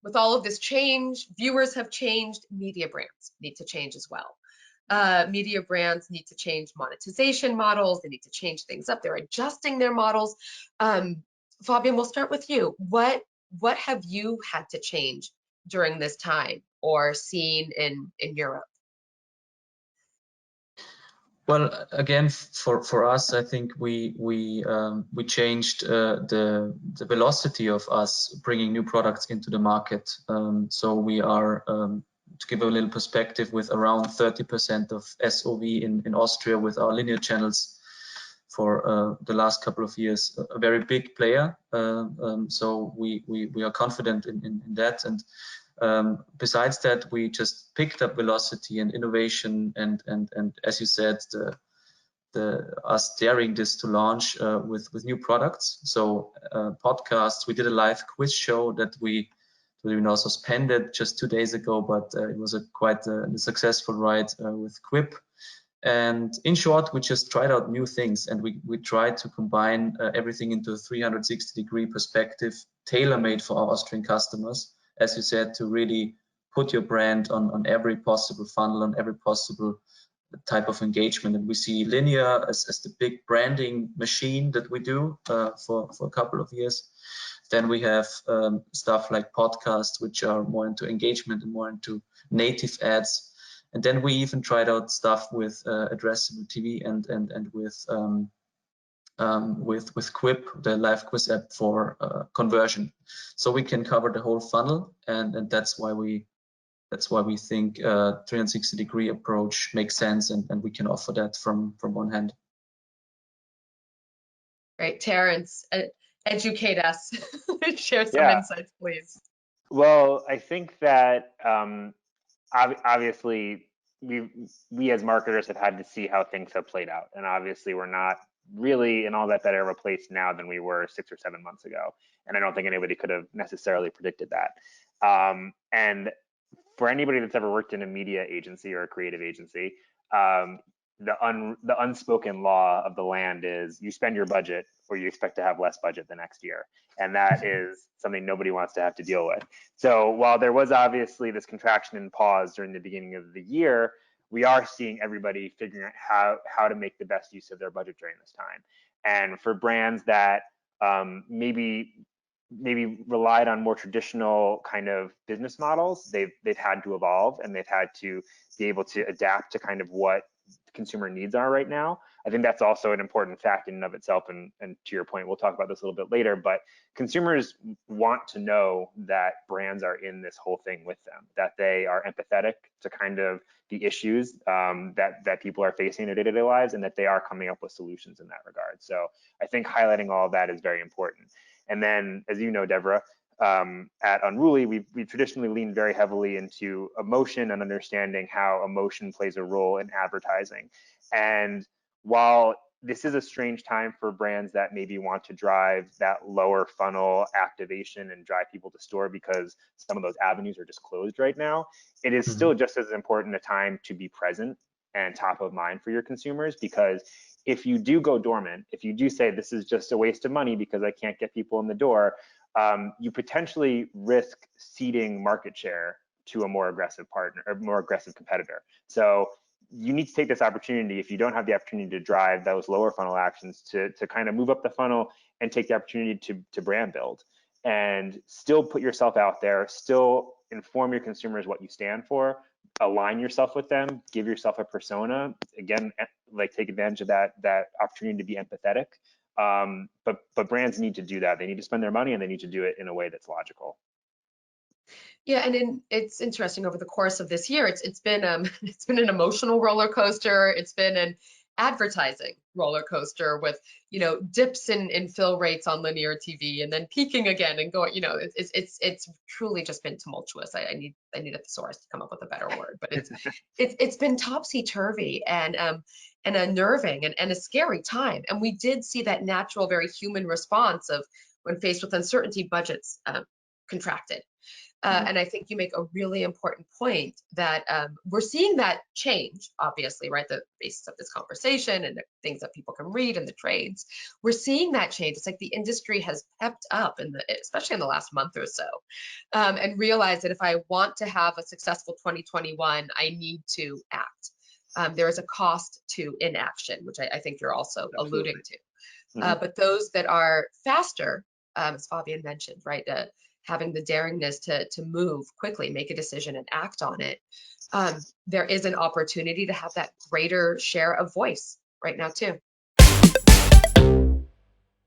with all of this change, viewers have changed, media brands need to change as well. Media brands need to change monetization models. They need to change things up. They're adjusting their models. Fabian, we'll start with you. What have you had to change during this time or seen in Europe? Well, again, for us, I think we changed the velocity of us bringing new products into the market. So we are, to give a little perspective, with around 30% of SOV in Austria with our linear channels for the last couple of years, a very big player. So we are confident in that. And besides that, we just picked up velocity and innovation, and as you said, us daring this to launch with new products. So podcasts, we did a live quiz show that we now suspended just 2 days ago, but it was quite a successful ride with Quip. And in short, we just tried out new things, and we tried to combine everything into a 360-degree perspective, tailor-made for our Austrian customers, as you said, to really put your brand on every possible funnel, on every possible type of engagement. And we see linear as the big branding machine that we do for a couple of years. Then we have stuff like podcasts, which are more into engagement and more into native ads. And then we even tried out stuff with addressable TV and with Quip, the live quiz app for conversion. So we can cover the whole funnel, and that's why we think 360-degree approach makes sense, and we can offer that from one hand. Great, Terence, educate us. Share some insights, please. Well, I think that obviously we as marketers have had to see how things have played out, and obviously we're not really in all that better of a place now than we were 6 or 7 months ago, and I don't think anybody could have necessarily predicted that. And for anybody that's ever worked in a media agency or a creative agency, the unspoken law of the land is you spend your budget or you expect to have less budget the next year. And that is something nobody wants to have to deal with. So while there was obviously this contraction and pause during the beginning of the year, we are seeing everybody figuring out how to make the best use of their budget during this time. And for brands that maybe relied on more traditional kind of business models, they've had to evolve, and they've had to be able to adapt to kind of what consumer needs are right now. I think that's also an important fact in and of itself, and to your point, we'll talk about this a little bit later, but consumers want to know that brands are in this whole thing with them, that they are empathetic to kind of the issues that people are facing in their day-to-day lives, and that they are coming up with solutions in that regard. So I think highlighting all of that is very important. And then, as you know, Deborah, at Unruly, we've traditionally leaned very heavily into emotion and understanding how emotion plays a role in advertising. And while this is a strange time for brands that maybe want to drive that lower funnel activation and drive people to store because some of those avenues are just closed right now, it is still just as important a time to be present and top of mind for your consumers, because if you do go dormant, if you do say this is just a waste of money because I can't get people in the door, you potentially risk ceding market share to a more aggressive partner or more aggressive competitor. So you need to take this opportunity, if you don't have the opportunity to drive those lower funnel actions, to kind of move up the funnel and take the opportunity to brand build and still put yourself out there, still inform your consumers what you stand for, align yourself with them, give yourself a persona, again, like take advantage of that opportunity to be empathetic. But brands need to do that. They need to spend their money, and they need to do it in a way that's logical. Yeah, and it's interesting, over the course of this year, it's been an emotional roller coaster. It's been an advertising roller coaster with, you know, dips in fill rates on linear TV and then peaking again and going, you know, it's truly just been tumultuous. I need a thesaurus to come up with a better word, but it's been topsy-turvy and unnerving and a scary time. And we did see that natural, very human response of, when faced with uncertainty, budgets contracted. And I think you make a really important point that we're seeing that change, obviously, right? The basis of this conversation and the things that people can read in the trades. We're seeing that change. It's like the industry has pepped up, especially in the last month or so, and realized that if I want to have a successful 2021, I need to act. There is a cost to inaction, which I think you're also alluding to. But those that are faster, as Fabian mentioned, right? Having the daringness to move quickly, make a decision and act on it, there is an opportunity to have that greater share of voice right now too.